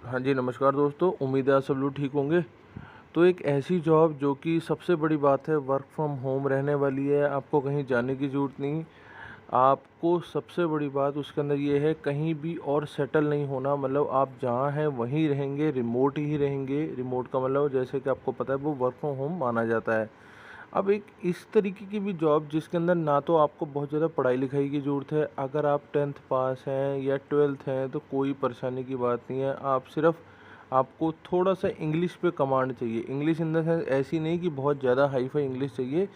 हाँ जी, नमस्कार दोस्तों। उम्मीद है आप सब लोग ठीक होंगे। तो एक ऐसी जॉब जो कि सबसे बड़ी बात है, वर्क फ्रॉम होम रहने वाली है, आपको कहीं जाने की ज़रूरत नहीं। आपको सबसे बड़ी बात उसके अंदर ये है, कहीं भी और सेटल नहीं होना, मतलब आप जहाँ हैं वहीं रहेंगे, रिमोट ही रहेंगे। रिमोट का मतलब जैसे कि आपको पता है वो वर्क फ्रॉम होम माना जाता है। अब एक इस तरीके की भी जॉब जिसके अंदर ना तो आपको बहुत ज़्यादा पढ़ाई लिखाई की ज़रूरत है, अगर आप 10th पास हैं या 12th हैं तो कोई परेशानी की बात नहीं है। आप सिर्फ आपको थोड़ा सा इंग्लिश पे कमांड चाहिए। इंग्लिश इन द सेंस ऐसी नहीं कि बहुत ज़्यादा हाई फाई इंग्लिश चाहिए,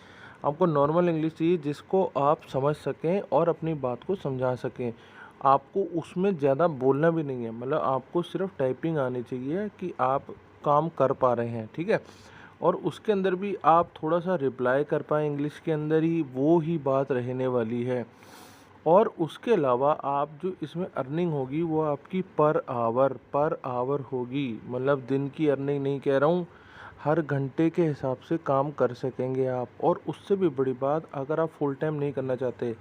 आपको नॉर्मल इंग्लिश चाहिए जिसको आप समझ सकें और अपनी बात को समझा सकें। आपको उसमें ज़्यादा बोलना भी नहीं है, मतलब आपको सिर्फ टाइपिंग आनी चाहिए कि आप काम कर पा रहे हैं, ठीक है। और उसके अंदर भी आप थोड़ा सा रिप्लाई कर पाएँ इंग्लिश के अंदर ही, वो ही बात रहने वाली है। और उसके अलावा आप जो इसमें अर्निंग होगी वो आपकी पर आवर होगी, मतलब दिन की अर्निंग नहीं कह रहा हूँ, हर घंटे के हिसाब से काम कर सकेंगे आप। और उससे भी बड़ी बात, अगर आप फुल टाइम नहीं करना चाहते,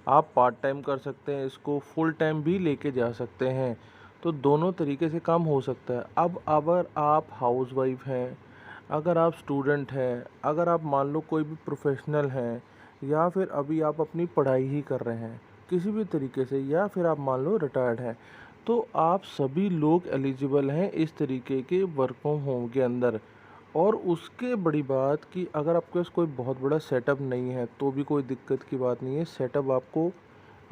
आप पार्ट टाइम कर सकते हैं, इसको फुल टाइम भी लेके जा सकते हैं। तो दोनों तरीके से काम हो सकता है। अब अगर आप हाउसवाइफ हैं, अगर आप स्टूडेंट हैं, अगर आप मान लो कोई भी प्रोफेशनल हैं, या फिर अभी आप अपनी पढ़ाई ही कर रहे हैं किसी भी तरीके से, या फिर आप मान लो रिटायर्ड हैं, तो आप सभी लोग एलिजिबल हैं इस तरीके के वर्क फ्रॉम होम के अंदर। और उसके बड़ी बात कि अगर आपके पास कोई बहुत बड़ा सेटअप नहीं है तो भी कोई दिक्कत की बात नहीं है। सेटअप आपको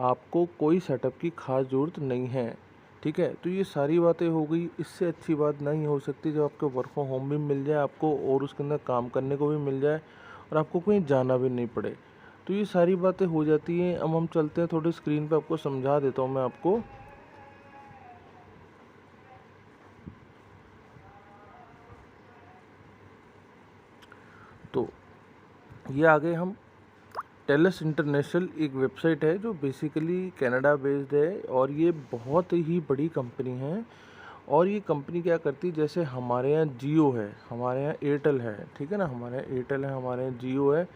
आपको कोई सेटअप की ख़ास ज़रूरत नहीं है, ठीक है। तो ये सारी बातें हो गई, इससे अच्छी बात नहीं हो सकती जब आपको वर्क फ्रॉम होम भी मिल जाए आपको, और उसके अंदर काम करने को भी मिल जाए, और आपको कहीं जाना भी नहीं पड़े। तो ये सारी बातें हो जाती हैं। अब हम चलते हैं थोड़ी स्क्रीन पे, आपको समझा देता हूँ मैं आपको। तो ये आगे हम टेलस इंटरनेशनल एक वेबसाइट है जो बेसिकली कनाडा बेस्ड है, और ये बहुत ही बड़ी कंपनी है। और ये कंपनी क्या करती है, जैसे हमारे यहाँ जियो है, हमारे यहाँ एयरटेल है, ठीक है ना, हमारे यहाँ एयरटेल है, हमारे यहाँ जियो है,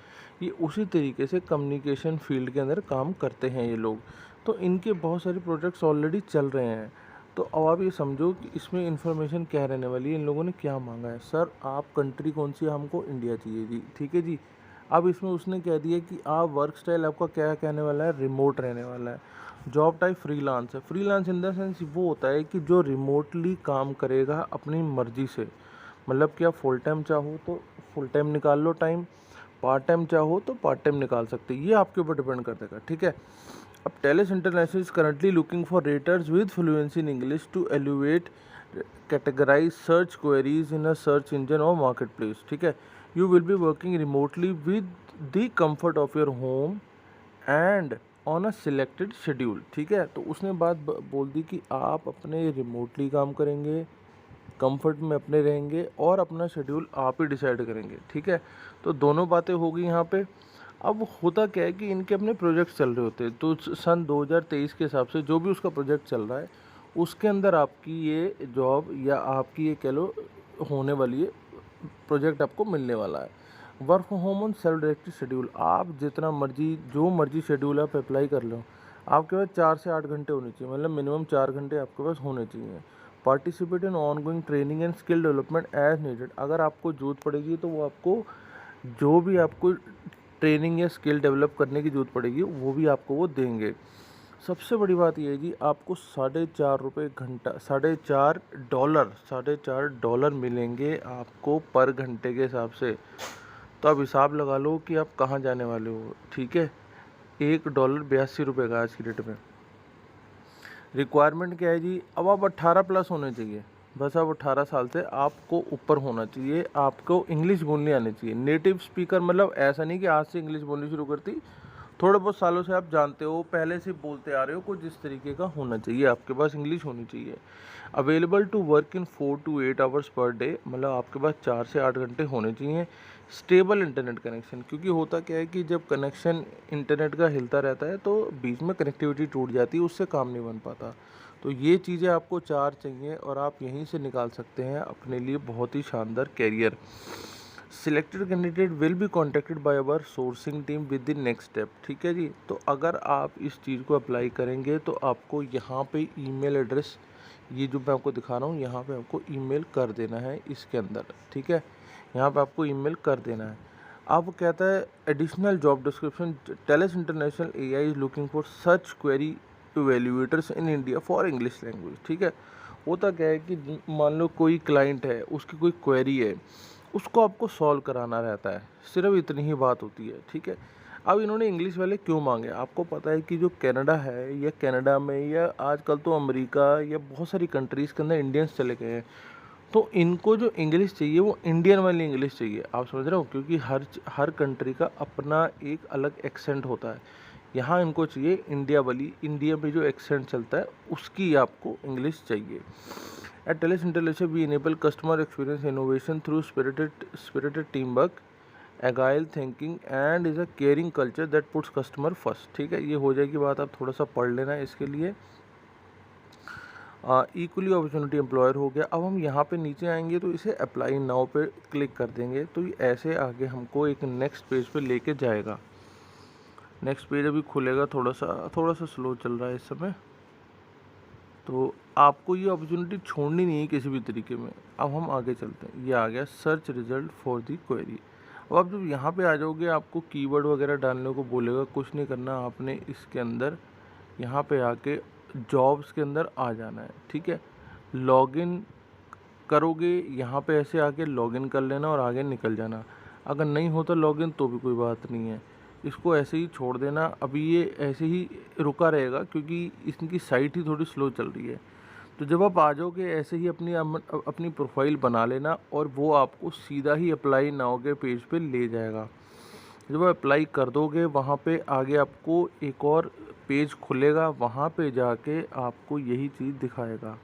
ये उसी तरीके से कम्युनिकेशन फील्ड के अंदर काम करते हैं ये लोग। तो इनके बहुत सारे प्रोजेक्ट्स ऑलरेडी चल रहे हैं। तो अब आप ये समझो कि इसमें इंफॉर्मेशन क्या रहने वाली है, इन लोगों ने क्या मांगा है। सर आप कंट्री कौन सी है, हमको इंडिया चाहिए जी, ठीक है जी। अब इसमें उसने कह दिया कि आप वर्क स्टाइल आपका क्या कहने वाला है, रिमोट रहने वाला है। जॉब टाइप फ्रीलांस है। फ्रीलांस इन द सेंस वो होता है कि जो रिमोटली काम करेगा अपनी मर्ज़ी से, मतलब कि आप फुल टाइम चाहो तो फुल टाइम निकाल लो टाइम, पार्ट टाइम चाहो तो पार्ट टाइम निकाल सकते हैं, ये आपके ऊपर डिपेंड कर देगा, ठीक है। अब Telus international is currently looking for raters with fluency in English to elevate categorize search queries in a search engine और मार्केट प्लेस, ठीक है। You will be working remotely with the comfort of your home and on a selected schedule, ठीक है। तो उसने बात बोल दी कि आप अपने रिमोटली काम करेंगे, कंफर्ट में अपने रहेंगे, और अपना शेड्यूल आप ही डिसाइड करेंगे, ठीक है। तो दोनों बातें हो गई यहाँ पे। अब होता क्या है कि इनके अपने प्रोजेक्ट्स चल रहे होते हैं, तो सन 2023 के हिसाब से जो भी उसका प्रोजेक्ट चल रहा है उसके अंदर आपकी ये जॉब या आपकी ये कह लो होने वाली है, प्रोजेक्ट आपको मिलने वाला है। Work from home on self directed schedule, आप जितना मर्जी जो मर्जी शेड्यूल आप अप्लाई कर लो, आपके पास 4 से 8 घंटे होने चाहिए, मतलब मिनिमम 4 घंटे आपके पास होने चाहिए। Participate in on going training and skill development as needed, अगर आपको जरूरत पड़ेगी तो वो आपको जो भी आपको ट्रेनिंग या स्किल डेवलप करने की ज़रूरत पड़ेगी वो भी आपको वो देंगे। सबसे बड़ी बात ये है जी, आपको ₹4.5 घंटा, $4.5 मिलेंगे आपको पर घंटे के हिसाब से। तो आप हिसाब लगा लो कि आप कहाँ जाने वाले हो, ठीक है। $1 ₹82 का आज की डेट में। रिक्वायरमेंट क्या है जी, अब आप 18 प्लस होने चाहिए, बस आप 18 साल से आपको ऊपर होना चाहिए, आपको इंग्लिश बोलनी आनी चाहिए। नेटिव स्पीकर मतलब ऐसा नहीं कि आज से इंग्लिश बोलनी शुरू करती, थोड़े बहुत सालों से आप जानते हो, पहले से बोलते आ रहे हो, कुछ इस तरीके का होना चाहिए, आपके पास इंग्लिश होनी चाहिए। Available to work in 4 to 8 hours per day, मतलब आपके पास 4 से 8 घंटे होने चाहिए। स्टेबल इंटरनेट कनेक्शन, क्योंकि होता क्या है कि जब कनेक्शन इंटरनेट का हिलता रहता है तो बीच में कनेक्टिविटी टूट जाती है, उससे काम नहीं बन पाता। तो ये चीज़ें आपको 4 चाहिए, और आप यहीं से निकाल सकते हैं अपने लिए बहुत ही शानदार career. Selected candidate will be contacted by our sourcing team with the next step, ठीक है जी। तो अगर आप इस चीज़ को अप्लाई करेंगे तो आपको यहाँ पे ईमेल एड्रेस ये जो मैं आपको दिखा रहा हूँ यहाँ पे आपको ईमेल कर देना है इसके अंदर, ठीक है। यहाँ पे आपको ईमेल कर देना है। अब कहता है additional job description, Telus international AI is looking for such query evaluators in India for English language, ठीक है। होता क्या है कि मान लो कोई क्लाइंट है, उसकी कोई क्वेरी है, उसको आपको सॉल्व कराना रहता है, सिर्फ इतनी ही बात होती है, ठीक है। अब इन्होंने इंग्लिश वाले क्यों मांगे? आपको पता है कि जो कनाडा है, या कनाडा में, या आजकल तो अमेरिका या बहुत सारी कंट्रीज़ के अंदर इंडियंस चले गए हैं, तो इनको जो इंग्लिश चाहिए वो इंडियन वाली इंग्लिश चाहिए। आप समझ रहे हो? क्योंकि हर कंट्री का अपना एक अलग एक्सेंट होता है। यहाँ इनको चाहिए इंडिया वाली, इंडिया में जो एक्सेंट चलता है उसकी आपको इंग्लिश चाहिए। At Telus international we enable customer experience innovation through spirited team work, agile thinking and is a caring culture that puts customer first, ठीक है। ये हो जाएगी बात, आप थोड़ा सा पढ़ लेना है इसके लिए। इक्वली अपॉर्चुनिटी एम्प्लॉयर हो गया। अब हम यहाँ पे नीचे आएंगे तो इसे अप्लाई नाउ पे क्लिक कर देंगे, तो ये ऐसे आगे हमको एक नेक्स्ट पेज पे लेके जाएगा। नेक्स्ट पेज अभी खुलेगा, थोड़ा सा स्लो चल रहा है इस समय। तो आपको ये अपॉर्चुनिटी छोड़नी नहीं है किसी भी तरीके में। अब हम आगे चलते हैं। ये आ गया search result for the query. अब आप जब यहाँ पे आ जाओगे आपको कीवर्ड वगैरह डालने को बोलेगा, कुछ नहीं करना आपने, इसके अंदर यहाँ पे आके जॉब्स के अंदर आ जाना है, ठीक है। लॉगिन करोगे, यहाँ पे ऐसे आके लॉगिन कर लेना और आगे निकल जाना। अगर नहीं होता लॉगिन तो भी कोई बात नहीं है, इसको ऐसे ही छोड़ देना। अभी ये ऐसे ही रुका रहेगा क्योंकि इनकी साइट ही थोड़ी स्लो चल रही है। तो जब आप आ जाओगे ऐसे ही अपनी प्रोफाइल बना लेना और वो आपको सीधा ही अप्लाई नाउ के पेज पे ले जाएगा। जब आप अप्लाई कर दोगे वहाँ पे आगे आपको एक और पेज खुलेगा, वहाँ पे जाके आपको यही चीज़ दिखाएगा।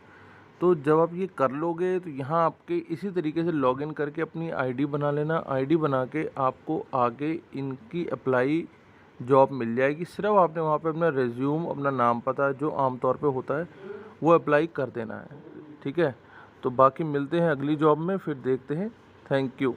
तो जब आप ये कर लोगे तो यहाँ आपके इसी तरीके से लॉगिन करके अपनी आईडी बना लेना। आईडी बना के आपको आगे इनकी अप्लाई जॉब मिल जाएगी। सिर्फ आपने वहाँ पे अपना रिज्यूम, अपना नाम पता जो आमतौर पे होता है वो अप्लाई कर देना है, ठीक है। तो बाकी मिलते हैं अगली जॉब में, फिर देखते हैं। Thank you.